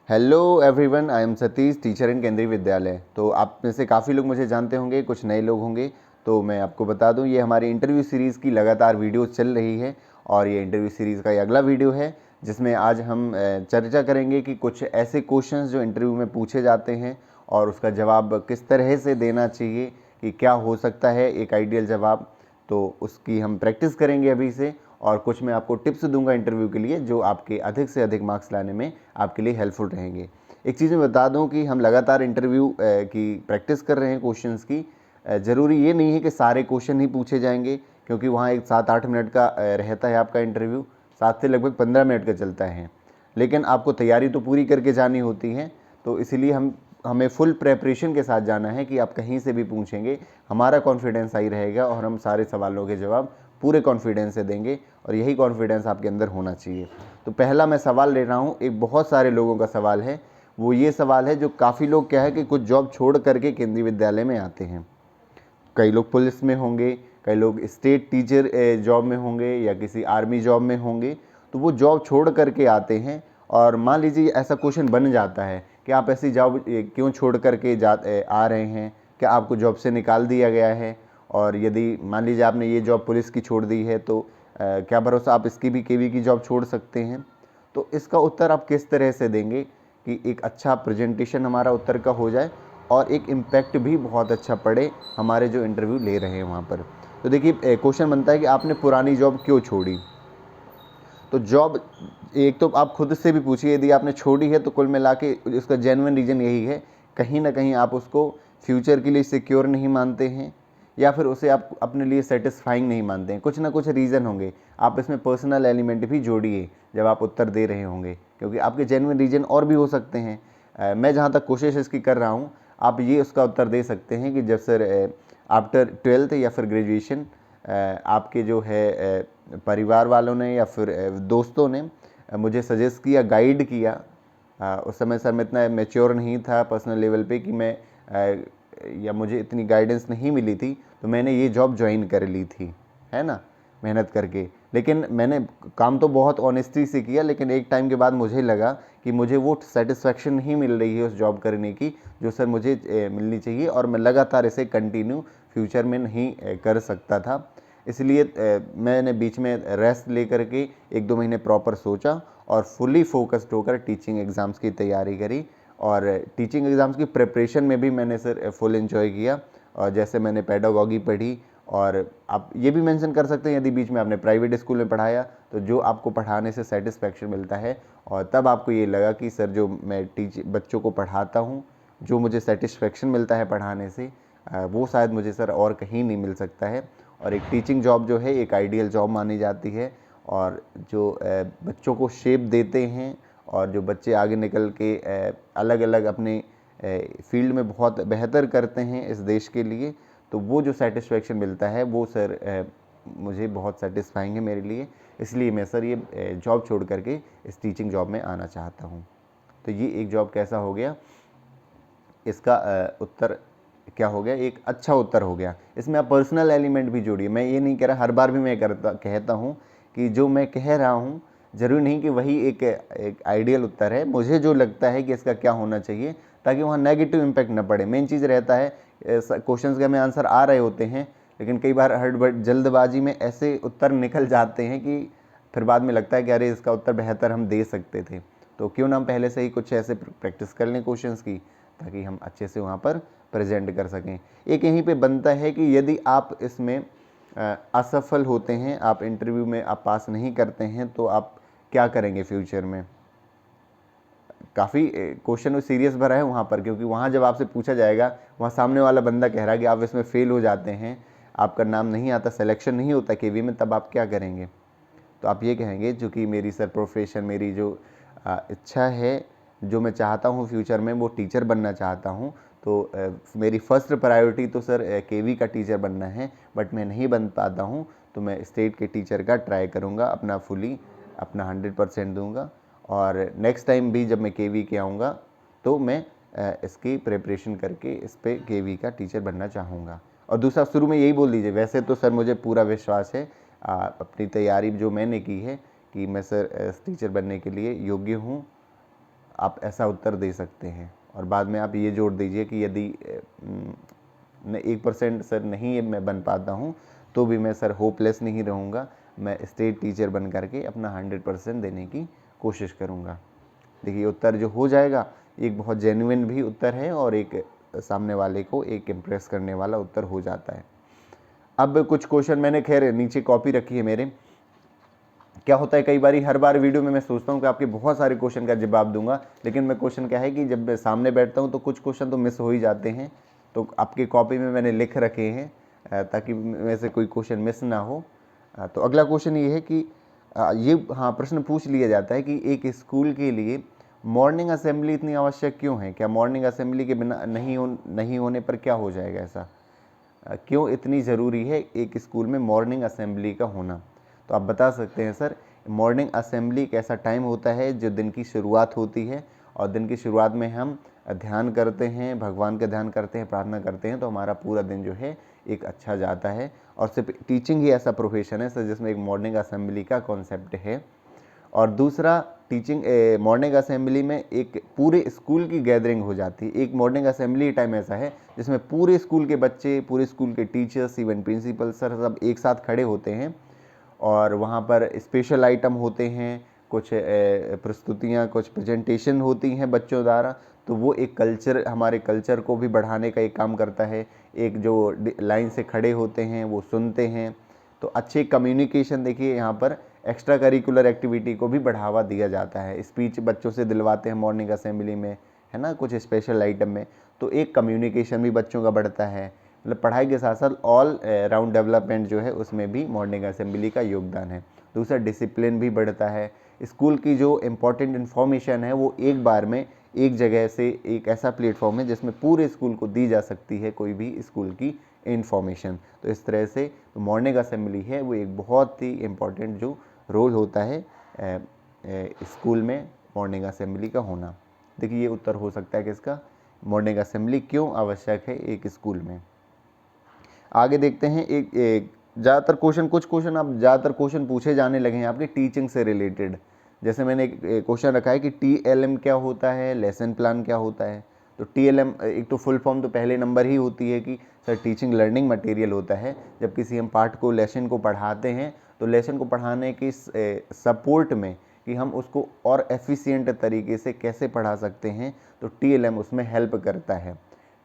Hello everyone, I am Satish, teacher इन केंद्रीय विद्यालय। तो आप में से काफ़ी लोग मुझे जानते होंगे, कुछ नए लोग होंगे। तो मैं आपको बता दूं, ये हमारी इंटरव्यू सीरीज़ की लगातार वीडियो चल रही है और ये इंटरव्यू सीरीज़ का ये अगला वीडियो है जिसमें आज हम चर्चा करेंगे कि कुछ ऐसे क्वेश्चंस जो इंटरव्यू में पूछे जाते हैं और उसका जवाब किस तरह से देना चाहिए, कि क्या हो सकता है एक आइडियल जवाब। तो उसकी हम प्रैक्टिस करेंगे अभी से, और कुछ मैं आपको टिप्स दूंगा इंटरव्यू के लिए जो आपके अधिक से अधिक मार्क्स लाने में आपके लिए हेल्पफुल रहेंगे। एक चीज़ मैं बता दूं कि हम लगातार इंटरव्यू की प्रैक्टिस कर रहे हैं क्वेश्चंस की। ज़रूरी ये नहीं है कि सारे क्वेश्चन ही पूछे जाएंगे, क्योंकि वहाँ एक 7-8 मिनट का रहता है आपका इंटरव्यू, 7 से लगभग 15 मिनट का चलता है। लेकिन आपको तैयारी तो पूरी करके जानी होती है, तो इसीलिए हमें फुल प्रेपरेशन के साथ जाना है कि आप कहीं से भी पूछेंगे, हमारा कॉन्फिडेंस सही रहेगा और हम सारे सवालों के जवाब पूरे कॉन्फिडेंस से देंगे, और यही कॉन्फिडेंस आपके अंदर होना चाहिए। तो पहला मैं सवाल ले रहा हूँ, एक बहुत सारे लोगों का सवाल है। वो ये सवाल है जो काफ़ी लोग क्या है कि कुछ जॉब छोड़ करके केंद्रीय विद्यालय में आते हैं। कई लोग पुलिस में होंगे, कई लोग स्टेट टीचर जॉब में होंगे या किसी आर्मी जॉब में होंगे। तो वो जॉब छोड़ करके आते हैं, और मान लीजिए ऐसा क्वेश्चन बन जाता है कि आप ऐसी जॉब क्यों छोड़ करके आ रहे हैं, क्या आपको जॉब से निकाल दिया गया है? और यदि मान लीजिए आपने ये जॉब पुलिस की छोड़ दी है, तो क्या भरोसा आप इसकी भी केवी की जॉब छोड़ सकते हैं? तो इसका उत्तर आप किस तरह से देंगे कि एक अच्छा प्रेजेंटेशन हमारा उत्तर का हो जाए और एक इम्पैक्ट भी बहुत अच्छा पड़े हमारे जो इंटरव्यू ले रहे हैं वहाँ पर। तो देखिए, क्वेश्चन बनता है कि आपने पुरानी जॉब क्यों छोड़ी। तो जॉब एक तो आप खुद से भी पूछिए, यदि आपने छोड़ी है तो कुल मिला के उसका जेन्युइन रीज़न यही है, कहीं ना कहीं आप उसको फ्यूचर के लिए सिक्योर नहीं मानते हैं, या फिर उसे आप अपने लिए सेटिस्फाइंग नहीं मानते हैं। कुछ ना कुछ रीज़न होंगे। आप इसमें पर्सनल एलिमेंट भी जोड़िए जब आप उत्तर दे रहे होंगे, क्योंकि आपके जेन्युइन रीज़न और भी हो सकते हैं। मैं जहाँ तक कोशिश इसकी कर रहा हूँ, आप ये उसका उत्तर दे सकते हैं कि जब सर आफ्टर 12th या फिर ग्रेजुएशन आपके जो है परिवार वालों ने या फिर दोस्तों ने मुझे सजेस्ट किया, गाइड किया। उस समय सर मैं इतना मैच्योर नहीं था पर्सनल लेवल पे कि मैं या मुझे इतनी गाइडेंस नहीं मिली थी, तो मैंने ये जॉब ज्वाइन कर ली थी, है ना, मेहनत करके। लेकिन मैंने काम तो बहुत ऑनेस्टी से किया, लेकिन एक टाइम के बाद मुझे लगा कि मुझे वो सेटिस्फैक्शन नहीं मिल रही है उस जॉब करने की जो सर मुझे मिलनी चाहिए, और मैं लगातार इसे कंटिन्यू फ्यूचर में नहीं कर सकता था। इसलिए मैंने बीच में रेस्ट ले करके 1-2 महीने प्रॉपर सोचा और फुली फोकस्ड होकर टीचिंग एग्ज़ाम्स की तैयारी करी। और टीचिंग एग्ज़ाम्स की प्रिपरेशन में भी मैंने सर फुल एंजॉय किया, और जैसे मैंने पेडागॉगी पढ़ी। और आप ये भी मेंशन कर सकते हैं, यदि बीच में आपने प्राइवेट स्कूल में पढ़ाया तो जो आपको पढ़ाने से सेटिस्फैक्शन मिलता है, और तब आपको ये लगा कि सर जो मैं बच्चों को पढ़ाता हूँ, जो मुझे सेटिस्फैक्शन मिलता है पढ़ाने से, वो शायद मुझे सर और कहीं नहीं मिल सकता है। और एक टीचिंग जॉब जो है एक आइडियल जॉब मानी जाती है, और जो बच्चों को शेप देते हैं और जो बच्चे आगे निकल के अलग अलग अपने फील्ड में बहुत बेहतर करते हैं इस देश के लिए, तो वो जो सेटिस्फेक्शन मिलता है वो सर मुझे बहुत सेटिस्फाइंग है मेरे लिए। इसलिए मैं सर ये जॉब छोड़ करके इस टीचिंग जॉब में आना चाहता हूँ। तो ये एक जॉब कैसा हो गया, इसका उत्तर क्या हो गया, एक अच्छा उत्तर हो गया। इसमें आप पर्सनल एलिमेंट भी जोड़िए। मैं ये नहीं कह रहा, हर बार भी मैं कहता हूँ कि जो मैं कह रहा हूँ ज़रूरी नहीं कि वही एक आइडियल उत्तर है। मुझे जो लगता है कि इसका क्या होना चाहिए, ताकि वहाँ नेगेटिव इम्पैक्ट न पड़े। मेन चीज़ रहता है, क्वेश्चंस के हमें आंसर आ रहे होते हैं, लेकिन कई बार हड़बड़ जल्दबाजी में ऐसे उत्तर निकल जाते हैं कि फिर बाद में लगता है कि अरे इसका उत्तर बेहतर हम दे सकते थे। तो क्यों ना हम पहले से ही कुछ ऐसे प्रैक्टिस कर लें क्वेश्चंस की, ताकि हम अच्छे से वहाँ पर प्रेजेंट कर सकें। एक यहीं पे बनता है कि यदि आप इसमें असफल होते हैं, आप इंटरव्यू में आप पास नहीं करते हैं, तो आप क्या करेंगे फ्यूचर में। काफ़ी क्वेश्चन सीरियस भरा है वहाँ पर, क्योंकि वहाँ जब आपसे पूछा जाएगा, वहाँ सामने वाला बंदा कह रहा है कि आप इसमें फेल हो जाते हैं, आपका नाम नहीं आता, सिलेक्शन नहीं होता केवी में, तब आप क्या करेंगे। तो आप ये कहेंगे, जो कि मेरी सर प्रोफेशन, मेरी जो इच्छा है, जो मैं चाहता हूँ फ्यूचर में, वो टीचर बनना चाहता हूँ। तो मेरी फर्स्ट प्रायोरिटी तो सर केवी का टीचर बनना है, बट मैं नहीं बन पाता हूँ, तो मैं स्टेट के टीचर का ट्राई करूँगा, अपना 100% दूंगा। और नेक्स्ट टाइम भी जब मैं केवी के आऊँगा तो मैं इसकी प्रिपरेशन करके इस पे केवी का टीचर बनना चाहूँगा। और दूसरा, शुरू में यही बोल दीजिए, वैसे तो सर मुझे पूरा विश्वास है अपनी तैयारी जो मैंने की है कि मैं सर टीचर बनने के लिए योग्य हूँ। आप ऐसा उत्तर दे सकते हैं। और बाद में आप ये जोड़ दीजिए कि यदि 1% सर नहीं मैं बन पाता हूँ तो भी मैं सर होपलेस नहीं रहूँगा, मैं स्टेट टीचर बन करके अपना 100% देने की कोशिश करूँगा। देखिए उत्तर जो हो जाएगा एक बहुत जेन्युइन भी उत्तर है और एक सामने वाले को एक इम्प्रेस करने वाला उत्तर हो जाता है। अब कुछ क्वेश्चन मैंने खैर नीचे कॉपी रखी है मेरे। क्या होता है कई बार हर बार वीडियो में मैं सोचता हूँ कि आपके बहुत सारे क्वेश्चन का जवाब दूंगा, लेकिन मैं क्वेश्चन क्या है कि जब मैं सामने बैठता हूँ तो कुछ क्वेश्चन तो मिस हो ही जाते हैं। तो आपके कॉपी में मैंने लिख रखे हैं ताकि में से कोई क्वेश्चन मिस ना हो। तो अगला क्वेश्चन ये है कि ये प्रश्न पूछ लिया जाता है कि एक स्कूल के लिए मॉर्निंग असेंबली इतनी आवश्यक क्यों है? क्या मॉर्निंग असेंबली के बिना नहीं होने पर क्या हो जाएगा? ऐसा क्यों इतनी ज़रूरी है एक स्कूल में मॉर्निंग असेंबली का होना? तो आप बता सकते हैं सर, मॉर्निंग असेंबली एक ऐसा टाइम होता है जो दिन की शुरुआत होती है और दिन की शुरुआत में हम ध्यान करते हैं, भगवान का ध्यान करते हैं, प्रार्थना करते हैं, तो हमारा पूरा दिन जो है एक अच्छा जाता है। और सिर्फ टीचिंग ही ऐसा प्रोफेशन है सर जिसमें एक मॉर्निंग असेंबली का कॉन्सेप्ट है। और दूसरा, टीचिंग मॉर्निंग असेंबली में एक पूरे स्कूल की गैदरिंग हो जाती है। एक मॉर्निंग असेंबली टाइम ऐसा है जिसमें पूरे स्कूल के बच्चे, पूरे स्कूल के टीचर्स, इवन प्रिंसिपल सर सब एक साथ खड़े होते हैं और वहाँ पर स्पेशल आइटम होते हैं, कुछ प्रस्तुतियाँ, कुछ प्रेजेंटेशन होती हैं बच्चों द्वारा। तो वो एक कल्चर, हमारे कल्चर को भी बढ़ाने का एक काम करता है। एक जो लाइन से खड़े होते हैं वो सुनते हैं, तो अच्छे कम्युनिकेशन, देखिए यहाँ पर एक्स्ट्रा करिकुलर एक्टिविटी को भी बढ़ावा दिया जाता है। स्पीच बच्चों से दिलवाते हैं मॉर्निंग असेंबली में, है ना, कुछ स्पेशल आइटम में, तो एक कम्युनिकेशन भी बच्चों का बढ़ता है। मतलब पढ़ाई के साथ साथ ऑल राउंड डेवलपमेंट जो है उसमें भी मॉर्निंग असेंबली का योगदान है। दूसरा, डिसिप्लिन भी बढ़ता है। स्कूल की जो इम्पोर्टेंट इन्फॉर्मेशन है वो एक बार में एक जगह से, एक ऐसा प्लेटफॉर्म है जिसमें पूरे स्कूल को दी जा सकती है कोई भी स्कूल की इन्फॉर्मेशन। तो इस तरह से मॉर्निंग असेंबली है वो एक बहुत ही इम्पॉर्टेंट जो रोल होता है स्कूल में मॉर्निंग असेंबली का होना। देखिए ये उत्तर हो सकता है कि इसका मॉर्निंग असेंबली क्यों आवश्यक है एक स्कूल में। आगे देखते हैं, एक ज़्यादातर क्वेश्चन, कुछ क्वेश्चन आप ज़्यादातर क्वेश्चन पूछे जाने लगे हैं आपके टीचिंग से रिलेटेड। जैसे मैंने एक क्वेश्चन रखा है कि TLM क्या होता है, लेसन प्लान क्या होता है। तो TLM एक तो फुल फॉर्म तो पहले नंबर ही होती है कि सर टीचिंग लर्निंग मटेरियल होता है। जब किसी हम पाठ को, लेसन को पढ़ाते हैं तो लेसन को पढ़ाने की सपोर्ट में कि हम उसको और एफिशिएंट तरीके से कैसे पढ़ा सकते हैं, तो TLM उसमें हेल्प करता है।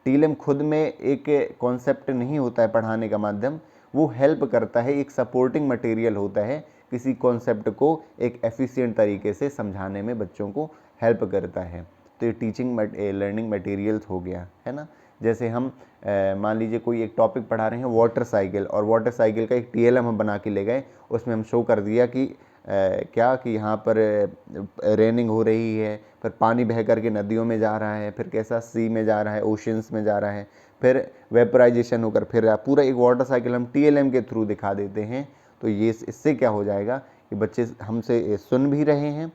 TLM खुद में एक कॉन्सेप्ट नहीं होता है पढ़ाने का माध्यम, वो हेल्प करता है, एक सपोर्टिंग मटेरियल होता है, किसी कॉन्सेप्ट को एक एफिशिएंट तरीके से समझाने में बच्चों को हेल्प करता है। तो ये टीचिंग लर्निंग मटेरियल्स हो गया, है ना। जैसे हम मान लीजिए कोई एक टॉपिक पढ़ा रहे हैं वाटर साइकिल, और वाटर साइकिल का एक TLM हम बना के ले गए, उसमें हम शो कर दिया कि क्या कि यहाँ पर रेनिंग हो रही है, फिर पानी बह करके नदियों में जा रहा है, फिर कैसा सी में जा रहा है, ओशंस में जा रहा है, फिर वेपराइजेशन होकर फिर पूरा एक वाटर साइकिल हम TLM के थ्रू दिखा देते हैं। तो ये इससे क्या हो जाएगा कि बच्चे हमसे सुन भी रहे हैं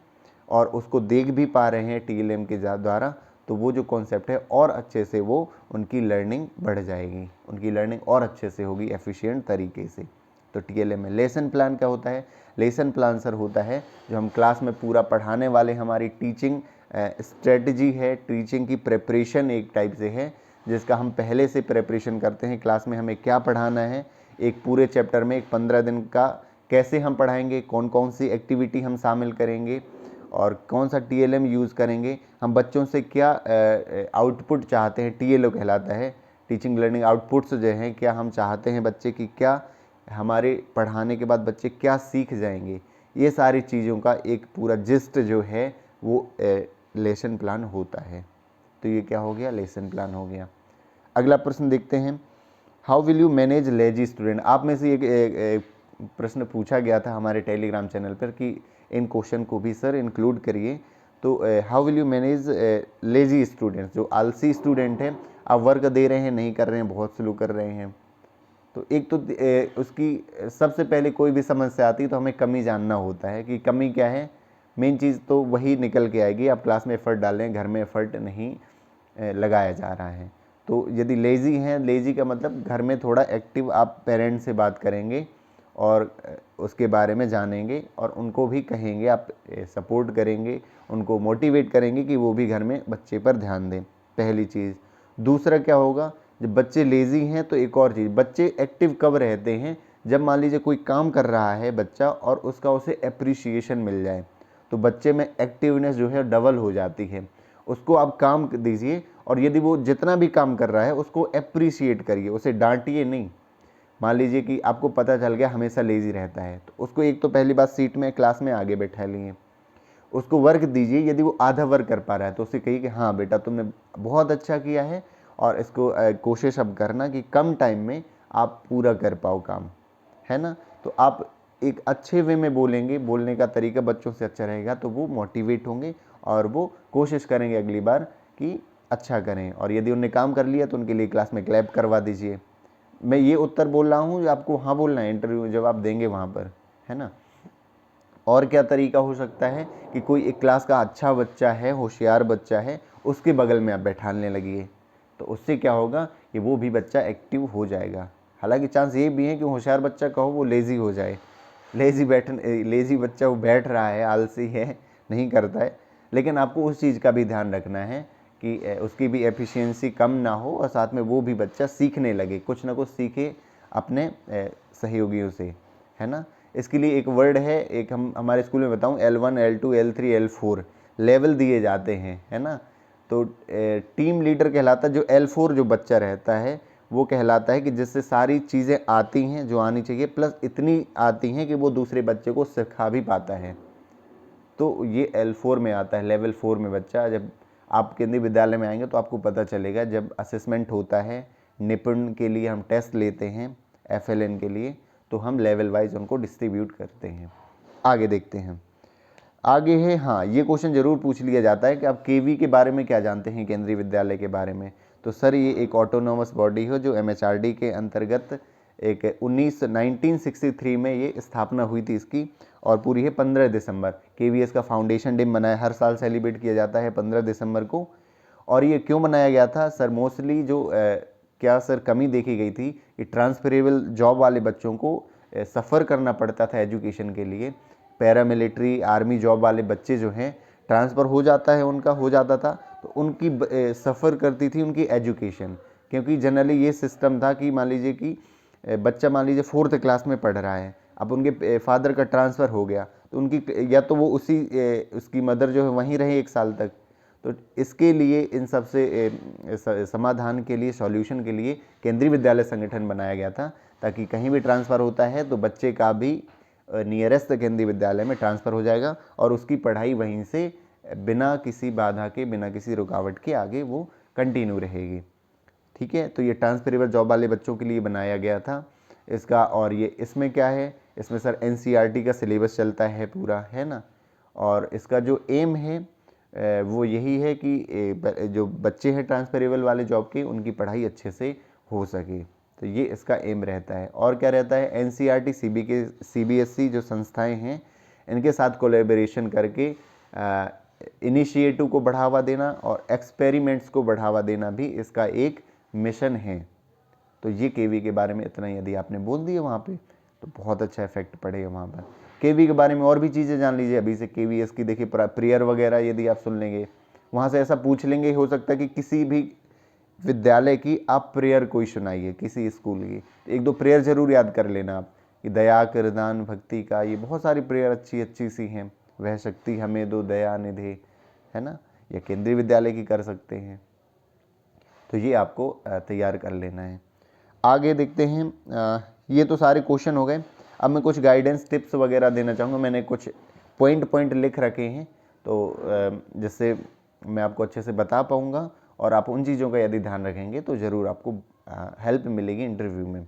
और उसको देख भी पा रहे हैं TLM के द्वारा। तो वो जो कॉन्सेप्ट है और अच्छे से वो उनकी लर्निंग बढ़ जाएगी, उनकी लर्निंग और अच्छे से होगी एफिशिएंट तरीके से। तो TLM में लेसन प्लान क्या होता है? लेसन प्लान सर होता है जो हम क्लास में पूरा पढ़ाने वाले, हमारी टीचिंग स्ट्रेटजी है, टीचिंग की प्रिपरेशन एक टाइप से है, जिसका हम पहले से प्रिपरेशन करते हैं क्लास में हमें क्या पढ़ाना है। एक पूरे चैप्टर में एक 15 दिन का कैसे हम पढ़ाएंगे, कौन कौन सी एक्टिविटी हम शामिल करेंगे और कौन सा TLM यूज़ करेंगे, हम बच्चों से क्या आउटपुट चाहते हैं, TLO कहलाता है, टीचिंग लर्निंग आउटपुट्स जो हैं, क्या हम चाहते हैं बच्चे की, क्या हमारे पढ़ाने के बाद बच्चे क्या सीख जाएंगे, ये सारी चीज़ों का एक पूरा जिस्ट जो है वो लेसन प्लान होता है। तो ये क्या हो गया? लेसन प्लान हो गया। अगला प्रश्न देखते हैं, how will you manage lazy student. आप में से एक प्रश्न पूछा गया था हमारे टेलीग्राम चैनल पर कि इन क्वेश्चन को भी सर इंक्लूड करिए। तो how will you manage lazy students, जो आलसी स्टूडेंट हैं, आप वर्क दे रहे हैं नहीं कर रहे हैं, बहुत स्लो कर रहे हैं। तो एक तो उसकी सबसे पहले कोई भी समस्या आती है तो हमें कमी जानना होता है कि कमी क्या है। मेन चीज़ तो वही निकल के आएगी, आप क्लास में एफ़र्ट डालें, घर में एफ़र्ट नहीं लगाया जा रहा है। तो यदि लेज़ी हैं, लेज़ी का मतलब घर में थोड़ा एक्टिव आप पेरेंट्स से बात करेंगे और उसके बारे में जानेंगे और उनको भी कहेंगे, आप सपोर्ट करेंगे उनको मोटिवेट करेंगे कि वो भी घर में बच्चे पर ध्यान दें, पहली चीज़। दूसरा क्या होगा, जब बच्चे लेज़ी हैं तो एक और चीज़, बच्चे एक्टिव कब रहते हैं, जब मान लीजिए कोई काम कर रहा है बच्चा और उसका उसे एप्रिसिएशन मिल जाए, तो बच्चे में एक्टिवनेस जो है डबल हो जाती है। उसको आप काम दीजिए और यदि वो जितना भी काम कर रहा है उसको एप्रिसिएट करिए, उसे डांटिए नहीं। मान लीजिए कि आपको पता चल गया हमेशा लेज़ी रहता है, तो उसको एक तो पहली बात सीट में क्लास में आगे बैठा लिए, उसको वर्क दीजिए। यदि वो आधा वर्क कर पा रहा है तो उससे कहिए कि हाँ बेटा तुमने बहुत अच्छा किया है, और इसको कोशिश अब करना कि कम टाइम में आप पूरा कर पाओ काम, है ना। तो आप एक अच्छे वे में बोलेंगे, बोलने का तरीका बच्चों से अच्छा रहेगा तो वो मोटिवेट होंगे और वो कोशिश करेंगे अगली बार कि अच्छा करें। और यदि उन्होंने काम कर लिया तो उनके लिए क्लास में क्लैप करवा दीजिए। मैं ये उत्तर बोल रहा हूँ, आपको हाँ बोलना है इंटरव्यू में जब आप देंगे वहाँ पर, है ना। और क्या तरीका हो सकता है कि कोई एक क्लास का अच्छा बच्चा है, होशियार बच्चा है, उसके बगल में आप बैठाने लगिए, तो उससे क्या होगा कि वो भी बच्चा एक्टिव हो जाएगा। हालांकि चांस ये भी है कि होशियार बच्चा कहो वो लेज़ी हो जाए, लेज़ी बच्चा वो बैठ रहा है, आलसी है, नहीं करता है, लेकिन आपको उस चीज़ का भी ध्यान रखना है कि उसकी भी एफिशिएंसी कम ना हो और साथ में वो भी बच्चा सीखने लगे, कुछ ना कुछ सीखे अपने सहयोगियों से, है ना। इसके लिए एक वर्ड है, एक हम हमारे स्कूल में बताऊं, L1 L2 L3 L4 level दिए जाते हैं, है ना। तो टीम लीडर कहलाता है जो L4 जो बच्चा रहता है, वो कहलाता है कि जिससे सारी चीज़ें आती हैं जो आनी चाहिए, प्लस इतनी आती हैं कि वो दूसरे बच्चे को सिखा भी पाता है। तो ये L4 में आता है, लेवल 4 में बच्चा। जब आप केंद्रीय विद्यालय में आएंगे तो आपको पता चलेगा, जब असेसमेंट होता है, निपुण के लिए हम टेस्ट लेते हैं FLN के लिए, तो हम लेवल वाइज उनको डिस्ट्रीब्यूट करते हैं। आगे देखते हैं, आगे है, हाँ ये क्वेश्चन जरूर पूछ लिया जाता है कि आप केवी के बारे में क्या जानते हैं, केंद्रीय विद्यालय के बारे में। तो सर ये एक ऑटोनोमस बॉडी है जो MHRD के अंतर्गत एक 1963 में ये स्थापना हुई थी इसकी, और पूरी है 15 दिसंबर। KVS का फाउंडेशन डे मनाया, हर साल सेलिब्रेट किया जाता है 15 दिसंबर को। और ये क्यों मनाया गया था सर, मोस्टली जो क्या सर कमी देखी गई थी कि ट्रांसफरेबल जॉब वाले बच्चों को सफ़र करना पड़ता था एजुकेशन के लिए। पैरामिलिट्री आर्मी जॉब वाले बच्चे जो हैं, ट्रांसफ़र हो जाता है उनका, हो जाता था, तो उनकी सफ़र करती थी उनकी एजुकेशन। क्योंकि जनरली ये सिस्टम था कि मान लीजिए कि बच्चा मान लीजिए 4th क्लास में पढ़ रहा है, अब उनके फादर का ट्रांसफ़र हो गया तो उनकी या तो वो उसी उसकी मदर जो है वहीं रहे 1 साल तक। तो इसके लिए इन सब से समाधान के लिए, सॉल्यूशन के लिए केंद्रीय विद्यालय संगठन बनाया गया था, ताकि कहीं भी ट्रांसफ़र होता है तो बच्चे का भी नियरेस्ट केंद्रीय विद्यालय में ट्रांसफ़र हो जाएगा और उसकी पढ़ाई वहीं से बिना किसी बाधा के, बिना किसी रुकावट के आगे वो कंटिन्यू रहेगी। ठीक है, तो ये ट्रांसफरेबल जॉब वाले बच्चों के लिए बनाया गया था इसका। और ये इसमें क्या है, इसमें सर NCERT का सिलेबस चलता है पूरा, है ना। और इसका जो एम है वो यही है कि जो बच्चे हैं ट्रांसफरेबल वाले जॉब के, उनकी पढ़ाई अच्छे से हो सके, तो ये इसका एम रहता है। और क्या रहता है, NCERT CBSE जो संस्थाएं हैं, इनके साथ कोलैबोरेशन करके इनिशिएटिव को बढ़ावा देना और एक्सपेरिमेंट्स को बढ़ावा देना भी इसका एक मिशन है। तो ये केवी के बारे में इतना यदि आपने बोल दिया वहाँ पे तो बहुत अच्छा इफेक्ट पड़ेगा वहाँ पर। केवी के बारे में और भी चीज़ें जान लीजिए अभी से। KVS की देखिए प्रेयर वगैरह यदि आप सुन लेंगे, वहाँ से ऐसा पूछ लेंगे, हो सकता है कि किसी भी विद्यालय की आप प्रेयर कोई सुनाइए, किसी स्कूल की, तो 1-2 प्रेयर जरूर याद कर लेना आप, कि दया कर दान भक्ति का, ये बहुत सारी प्रेयर अच्छी अच्छी सी हैं। वह शक्ति हमें दो दया निधे, है ना, या केंद्रीय विद्यालय की कर सकते हैं। तो ये आपको तैयार कर लेना है। आगे देखते हैं, ये तो सारे क्वेश्चन हो गए। अब मैं कुछ गाइडेंस टिप्स वगैरह देना चाहूँगा। मैंने कुछ पॉइंट लिख रखे हैं, तो जिससे मैं आपको अच्छे से बता पाऊँगा, और आप उन चीज़ों का यदि ध्यान रखेंगे तो ज़रूर आपको हेल्प मिलेगी इंटरव्यू में।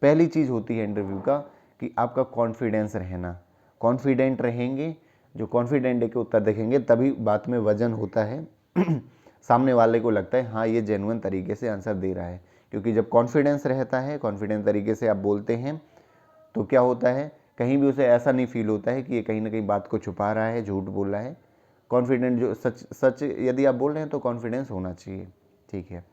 पहली चीज़ होती है इंटरव्यू का कि आपका कॉन्फिडेंस रहना। कॉन्फिडेंट रहेंगे, जो कॉन्फिडेंट है के उत्तर देखेंगे तभी बात में वजन होता है सामने वाले को लगता है हाँ ये जेन्युइन तरीके से आंसर दे रहा है। क्योंकि जब कॉन्फिडेंस रहता है, कॉन्फिडेंट तरीके से आप बोलते हैं, तो क्या होता है, कहीं भी उसे ऐसा नहीं फील होता है कि ये कहीं ना कहीं बात को छुपा रहा है, झूठ बोल रहा है। कॉन्फिडेंट जो सच यदि आप बोल रहे हैं तो कॉन्फिडेंस होना चाहिए। ठीक है।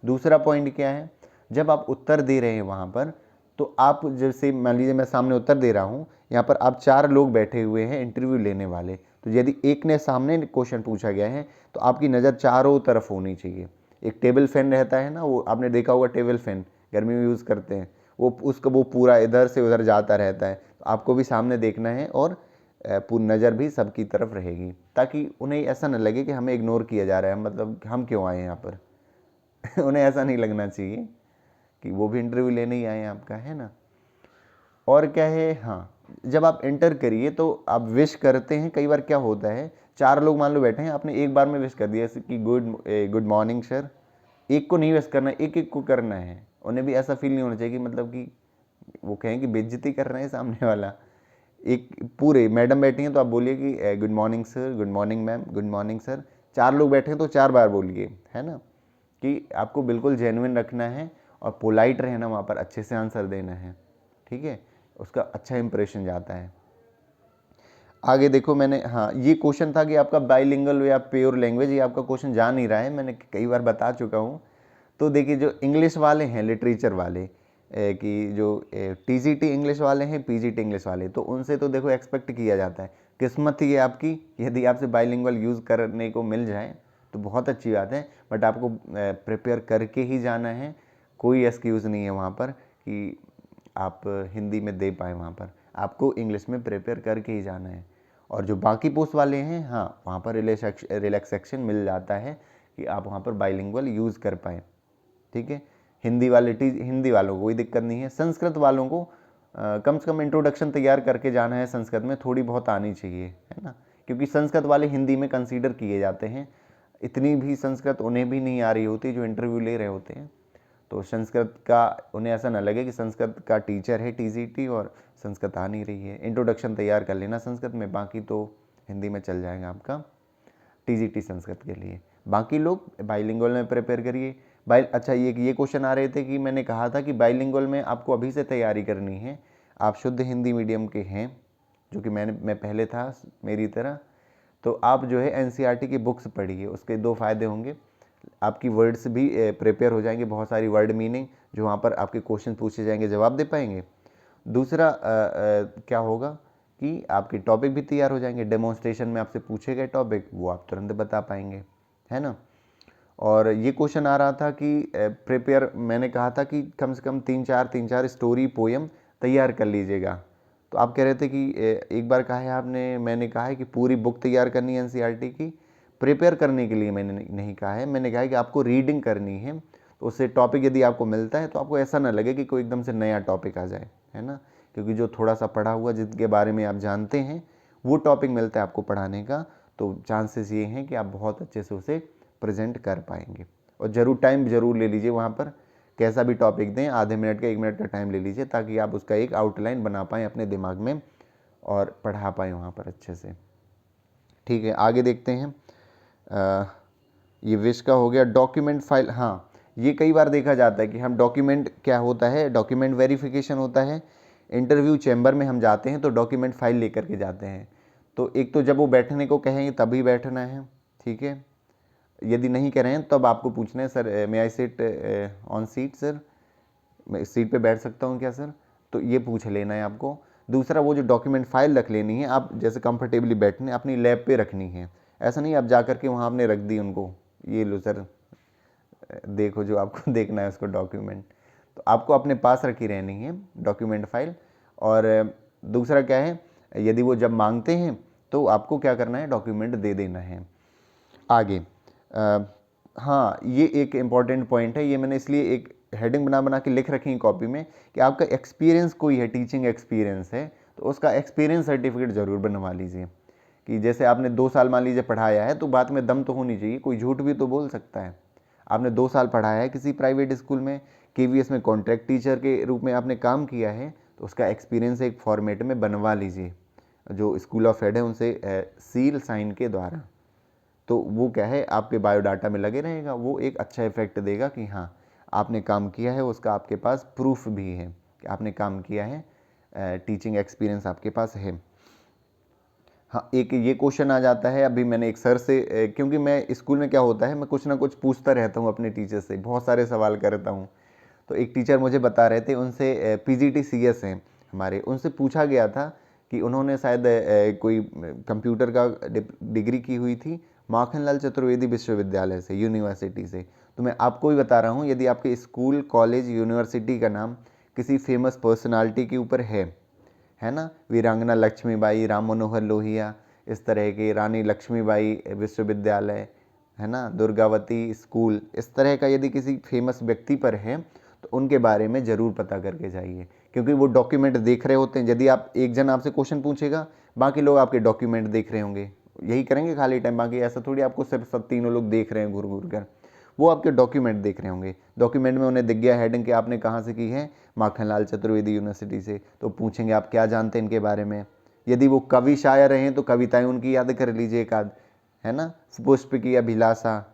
दूसरा पॉइंट क्या है, जब आप उत्तर दे रहे हैं वहाँ पर, तो आप जैसे मान लीजिए मैं सामने उत्तर दे रहा हूँ, यहाँ पर आप 4 लोग बैठे हुए हैं इंटरव्यू लेने वाले, तो यदि एक ने सामने क्वेश्चन पूछा गया है तो आपकी नज़र चारों तरफ होनी चाहिए। एक टेबल फैन रहता है ना, वो आपने देखा होगा, टेबल फैन गर्मी में यूज़ करते हैं, वो पूरा इधर से उधर जाता रहता है। तो आपको भी सामने देखना है और पूरी नज़र भी सबकी तरफ रहेगी, ताकि उन्हें ऐसा न लगे कि हमें इग्नोर किया जा रहा है, मतलब हम क्यों आए यहाँ पर। उन्हें ऐसा नहीं लगना चाहिए कि वो भी इंटरव्यू लेने ही आए हैं आपका, है ना। और क्या है, हाँ, जब आप एंटर करिए तो आप विश करते हैं। कई बार क्या होता है, 4 लोग मान लो बैठे हैं, आपने एक बार में विश कर दिया, जैसे कि गुड मॉर्निंग सर। एक को नहीं विश करना, एक एक को करना है। उन्हें भी ऐसा फील नहीं होना चाहिए कि मतलब कि वो कहें कि बेइज्जती कर रहे हैं सामने वाला। एक पूरे मैडम बैठी हैं तो आप बोलिए कि good morning sir, good morning ma'am, good morning sir. 4 लोग बैठे हैं तो 4 बार बोलिए, है ना, कि आपको बिल्कुल जेन्युइन रखना है और पोलाइट रहना, वहाँ पर अच्छे से आंसर देना है, ठीक है। उसका अच्छा इंप्रेशन जाता है। आगे देखो, मैंने, हाँ, ये क्वेश्चन था कि आपका बाइलिंगुअल या प्योर लैंग्वेज, ये आपका क्वेश्चन जा नहीं रहा है, मैंने कई बार बता चुका हूँ। तो देखिए, जो इंग्लिश वाले हैं, लिटरेचर वाले, कि जो टीजीटी इंग्लिश वाले हैं, पीजीटी इंग्लिश वाले, तो उनसे तो देखो एक्सपेक्ट किया जाता है। किस्मत ही है आपकी, यदि आपसे बाइलिंगुअल यूज़ करने को मिल जाए तो बहुत अच्छी बात है, बट आपको प्रिपेयर करके ही जाना है। कोई एक्सक्यूज़ नहीं है वहाँ पर कि आप हिंदी में दे पाएँ, वहाँ पर आपको इंग्लिश में प्रिपेयर करके ही जाना है। और जो बाकी पोस्ट वाले हैं, हाँ, वहाँ पर रिलैक्सेशन मिल जाता है कि आप वहाँ पर बाइलिंगुअल यूज़ कर पाएँ, ठीक है। हिंदी वालों को कोई दिक्कत नहीं है। संस्कृत वालों को कम से कम इंट्रोडक्शन तैयार करके जाना है, संस्कृत में थोड़ी बहुत आनी चाहिए, है ना, क्योंकि संस्कृत वाले हिंदी में कंसीडर किए जाते हैं। इतनी भी संस्कृत उन्हें भी नहीं आ रही होती जो इंटरव्यू ले रहे होते हैं। तो संस्कृत का उन्हें ऐसा ना लगे कि संस्कृत का टीचर है टीजीटी और संस्कृत आ नहीं रही है। इंट्रोडक्शन तैयार कर लेना संस्कृत में, बाकी तो हिंदी में चल जाएगा आपका टीजीटी संस्कृत के लिए। बाकी लोग बाइलिंगुअल में प्रिपेयर करिए। अच्छा, ये क्वेश्चन आ रहे थे कि मैंने कहा था कि बाइलिंगुअल में आपको अभी से तैयारी करनी है। आप शुद्ध हिंदी मीडियम के हैं, जो कि मैं पहले था मेरी तरह, तो आप जो है एनसीईआरटी की बुक्स पढ़िए। उसके 2 फ़ायदे होंगे, आपकी वर्ड्स भी प्रिपेयर हो जाएंगे, बहुत सारी वर्ड मीनिंग जो वहाँ पर आपके क्वेश्चन पूछे जाएंगे जवाब दे पाएंगे। दूसरा क्या होगा कि आपके टॉपिक भी तैयार हो जाएंगे, डेमोन्स्ट्रेशन में आपसे पूछे गए टॉपिक वो आप तुरंत बता पाएंगे, है ना। और ये क्वेश्चन आ रहा था कि प्रिपेयर, मैंने कहा था कि कम से कम 3-4 स्टोरी पोएम तैयार कर लीजिएगा। तो आप कह रहे थे कि एक बार कहा है आपने, मैंने कहा है कि पूरी बुक तैयार करनी है एनसीईआरटी की। प्रिपेयर करने के लिए मैंने नहीं कहा है, मैंने कहा है कि आपको रीडिंग करनी है। तो उससे टॉपिक यदि आपको मिलता है तो आपको ऐसा ना लगे कि कोई एकदम से नया टॉपिक आ जाए, है ना, क्योंकि जो थोड़ा सा पढ़ा हुआ जिसके बारे में आप जानते हैं वो टॉपिक मिलता है आपको पढ़ाने का, तो चांसेस ये हैं कि आप बहुत अच्छे से उसे प्रेजेंट कर पाएंगे। और ज़रूर टाइम ज़रूर ले लीजिए वहाँ पर, कैसा भी टॉपिक दें, आधे मिनट का 1 मिनट का टाइम ले लीजिए, ताकि आप उसका एक आउटलाइन बना पाएँ अपने दिमाग में और पढ़ा पाएँ वहाँ पर अच्छे से, ठीक है। आगे देखते हैं, ये विश का हो गया। डॉक्यूमेंट फाइल, हाँ, ये कई बार देखा जाता है कि हम डॉक्यूमेंट, क्या होता है, डॉक्यूमेंट वेरिफिकेशन होता है। इंटरव्यू चैम्बर में हम जाते हैं तो डॉक्यूमेंट फाइल लेकर के जाते हैं। तो एक तो जब वो बैठने को कहेंगे तभी बैठना है, ठीक है। यदि नहीं कह रहे हैं तब आपको पूछना है, sir may I sit on seat, sir मैं इस सीट पे बैठ सकता हूँ क्या सर, तो ये पूछ लेना है आपको। दूसरा, वो जो डॉक्यूमेंट फाइल रख लेनी है, आप जैसे कंफर्टेबली बैठने अपनी लैब पे रखनी है। ऐसा नहीं आप जा कर के वहाँ आपने रख दी उनको, ये लो सर देखो जो आपको देखना है उसको डॉक्यूमेंट, तो आपको अपने पास रखी रहनी है डॉक्यूमेंट फाइल। और दूसरा क्या है, यदि वो जब मांगते हैं तो आपको क्या करना है, डॉक्यूमेंट दे देना है। आगे हाँ, ये एक इम्पॉर्टेंट पॉइंट है, ये मैंने इसलिए एक हेडिंग बना के लिख रखी है कॉपी में कि आपका एक्सपीरियंस कोई है, टीचिंग एक्सपीरियंस है, तो उसका एक्सपीरियंस सर्टिफिकेट ज़रूर बनवा लीजिए। कि जैसे आपने 2 साल मान लीजिए पढ़ाया है, तो बात में दम तो होनी चाहिए, कोई झूठ भी तो बोल सकता है। आपने 2 साल पढ़ाया है किसी प्राइवेट स्कूल में, केवीएस में कॉन्ट्रैक्ट टीचर के रूप में आपने काम किया है, तो उसका एक्सपीरियंस एक फॉर्मेट में बनवा लीजिए, जो स्कूल ऑफ हेड है उनसे सील साइन के द्वारा। तो वो क्या है, आपके बायोडाटा में लगे रहेगा, वो एक अच्छा इफेक्ट देगा कि हाँ आपने काम किया है, उसका आपके पास प्रूफ भी है कि आपने काम किया है, टीचिंग एक्सपीरियंस आपके पास है। हाँ, एक ये क्वेश्चन आ जाता है, अभी मैंने एक सर से, क्योंकि मैं स्कूल में क्या होता है, मैं कुछ ना कुछ पूछता रहता हूँ अपने टीचर से, बहुत सारे सवाल करता हूँ। तो एक टीचर मुझे बता रहे थे, उनसे पीजीटी सीएस हैं हमारे, उनसे पूछा गया था कि उन्होंने शायद कोई कंप्यूटर का डिग्री की हुई थी माखनलाल चतुर्वेदी विश्वविद्यालय से, यूनिवर्सिटी से। तो मैं आपको भी बता रहा हूँ, यदि आपके स्कूल, कॉलेज, यूनिवर्सिटी का नाम किसी फेमस पर्सनालिटी के ऊपर है ना, वीरांगना लक्ष्मीबाई, राम मनोहर लोहिया, इस तरह के, रानी लक्ष्मीबाई विश्वविद्यालय, है ना, दुर्गावती स्कूल, इस तरह का यदि किसी फेमस व्यक्ति पर है तो उनके बारे में ज़रूर पता करके जाइए, क्योंकि वो डॉक्यूमेंट देख रहे होते हैं। यदि आप एक जन आपसे क्वेश्चन पूछेगा, बाकी लोग आपके डॉक्यूमेंट देख रहे होंगे, यही करेंगे खाली टाइम, बाकी ऐसा थोड़ी आपको सिर्फ सब तीनों लोग देख रहे हैं घूर घूर कर, वो आपके डॉक्यूमेंट देख रहे होंगे। डॉक्यूमेंट में उन्हें दिख गया हेडिंग कि आपने कहाँ से की है, माखनलाल चतुर्वेदी यूनिवर्सिटी से, तो पूछेंगे आप क्या जानते हैं इनके बारे में। यदि वो कवि शायर हैं तो कविताएं उनकी याद कर लीजिए एक आध, है ना। पुष्प की अभिलाषा,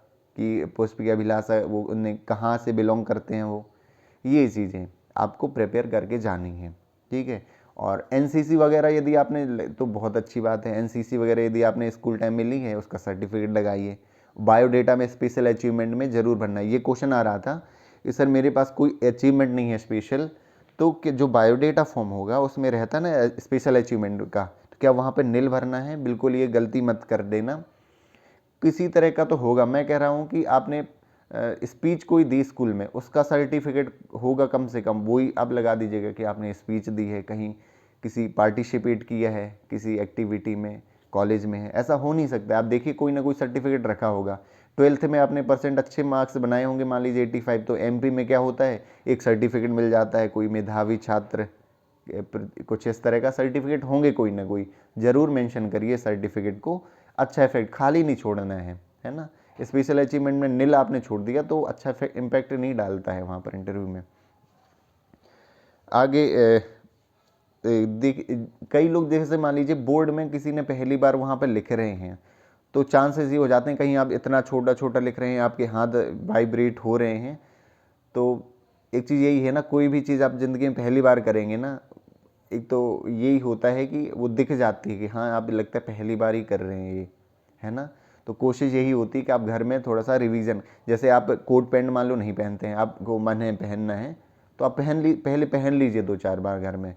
वो उन्हें कहाँ से बिलोंग करते हैं, वो ये चीज़ें आपको प्रिपेयर करके जानी है, ठीक है। और एनसीसी वगैरह यदि आपने, तो बहुत अच्छी बात है, एनसीसी वगैरह यदि आपने स्कूल टाइम में ली है उसका सर्टिफिकेट लगाइए। बायोडेटा में स्पेशल अचीवमेंट में ज़रूर भरना है। ये क्वेश्चन आ रहा था कि सर मेरे पास कोई अचीवमेंट नहीं है स्पेशल, तो कि जो बायोडेटा फॉर्म होगा उसमें रहता ना स्पेशल अचीवमेंट का, तो क्या वहाँ पर नील भरना है? बिल्कुल ये गलती मत कर देना, किसी तरह का तो होगा। मैं कह रहा हूँ कि आपने स्पीच कोई दी स्कूल में, उसका सर्टिफिकेट होगा कम से कम, वही आप लगा दीजिएगा कि आपने स्पीच दी है, कहीं किसी पार्टिसिपेट किया है किसी एक्टिविटी में, कॉलेज में है। ऐसा हो नहीं सकता। आप देखिए कोई ना कोई सर्टिफिकेट रखा होगा। 12th में आपने परसेंट अच्छे मार्क्स बनाए होंगे, मान लीजिए 85, तो एमपी में क्या होता है, एक सर्टिफिकेट मिल जाता है, कोई मेधावी छात्र, कुछ इस तरह का सर्टिफिकेट होंगे कोई ना कोई, ज़रूर मेंशन करिए सर्टिफिकेट को। अच्छा इफेक्ट खाली नहीं छोड़ना है ना। स्पेशल अचीवमेंट में नील आपने छोड़ दिया तो अच्छा इम्पैक्ट नहीं डालता है वहाँ पर इंटरव्यू में। आगे कई लोग जैसे मान लीजिए बोर्ड में किसी ने पहली बार वहाँ पर लिख रहे हैं, तो चांसेस ये हो जाते हैं कहीं आप इतना छोटा छोटा लिख रहे हैं, आपके हाथ वाइब्रेट हो रहे हैं। तो एक चीज़ यही है ना, कोई भी चीज़ आप ज़िंदगी में पहली बार करेंगे ना, एक तो यही होता है कि वो दिख जाती है कि हाँ आप लगता है पहली बार ही कर रहे हैं ये, है ना। तो कोशिश यही होती है कि आप घर में थोड़ा सा रिवीजन, जैसे आप कोट पैंट मान लो नहीं पहनते हैं, आपको मन है पहनना है तो आप पहले पहन लीजिए 2-4 बार घर में।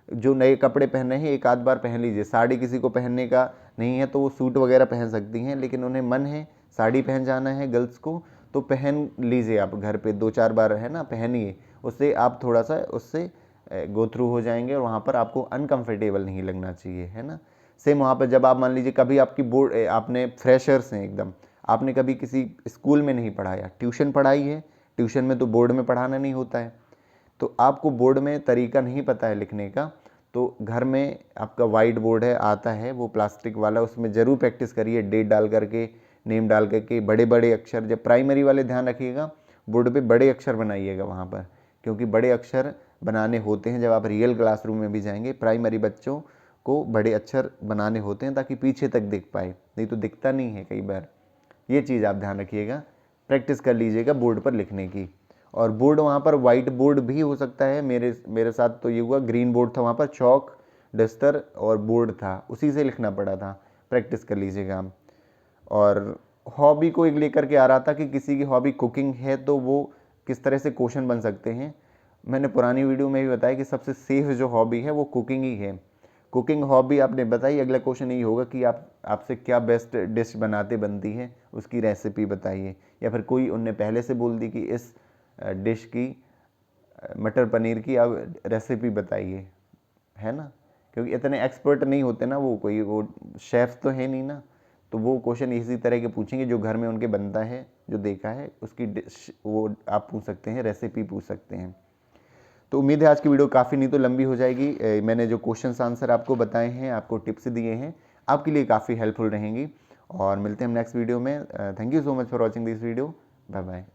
जो नए कपड़े पहने हैं एक आध बार पहन लीजिए। साड़ी किसी को पहनने का नहीं है तो वो सूट वगैरह पहन सकती हैं, लेकिन उन्हें मन है साड़ी पहन जाना है गर्ल्स को, तो पहन लीजिए आप घर पे 2-4 बार, है ना, पहनिए। उससे आप थोड़ा सा उससे गो थ्रू हो जाएंगे और वहाँ पर आपको अनकंफर्टेबल नहीं लगना चाहिए, है ना। सेम वहाँ पर जब आप मान लीजिए कभी आपकी बोर्ड, आपने फ्रेशर्स हैं एकदम, आपने कभी किसी स्कूल में नहीं पढ़ाया, ट्यूशन पढ़ाई है, ट्यूशन में तो बोर्ड में पढ़ाना नहीं होता है, तो आपको बोर्ड में तरीका नहीं पता है लिखने का, तो घर में आपका वाइट बोर्ड है आता है वो प्लास्टिक वाला, उसमें ज़रूर प्रैक्टिस करिए, डेट डाल करके, नेम डाल करके, बड़े बड़े अक्षर, जब प्राइमरी वाले ध्यान रखिएगा बोर्ड पे बड़े अक्षर बनाइएगा वहाँ पर, क्योंकि बड़े अक्षर बनाने होते हैं। जब आप रियल क्लासरूम में भी जाएंगे प्राइमरी बच्चों को बड़े अक्षर बनाने होते हैं ताकि पीछे तक दिख पाए, नहीं तो दिखता नहीं है कई बार। ये चीज़ आप ध्यान रखिएगा, प्रैक्टिस कर लीजिएगा बोर्ड पर लिखने की। और बोर्ड वहाँ पर वाइट बोर्ड भी हो सकता है, मेरे साथ तो ये हुआ, ग्रीन बोर्ड था वहाँ पर, चौक डस्टर और बोर्ड था, उसी से लिखना पड़ा था। प्रैक्टिस कर लीजिएगा आप। और हॉबी को एक लेकर के आ रहा था कि किसी की हॉबी कुकिंग है तो वो किस तरह से क्वेश्चन बन सकते हैं। मैंने पुरानी वीडियो में भी बताया कि सबसे सेफ जो हॉबी है वो कुकिंग ही है। कुकिंग हॉबी आपने बताई, अगला क्वेश्चन यही होगा कि आपसे क्या बेस्ट डिश बनती है, उसकी रेसिपी बताइए। या फिर कोई उनने पहले से बोल दी कि इस डिश की, मटर पनीर की आप रेसिपी बताइए, है ना, क्योंकि इतने एक्सपर्ट नहीं होते ना वो, कोई वो शेफ़ तो है नहीं ना, तो वो क्वेश्चन इसी तरह के पूछेंगे जो घर में उनके बनता है, जो देखा है उसकी डिश वो आप पूछ सकते हैं, रेसिपी पूछ सकते हैं। तो उम्मीद है आज की वीडियो काफ़ी नहीं तो लंबी हो जाएगी। मैंने जो क्वेश्चंस आंसर आपको बताए हैं, आपको टिप्स दिए हैं, आपके लिए काफ़ी हेल्पफुल रहेंगी। और मिलते हैं हम नेक्स्ट वीडियो में। Thank you so much for watching this video. Bye bye.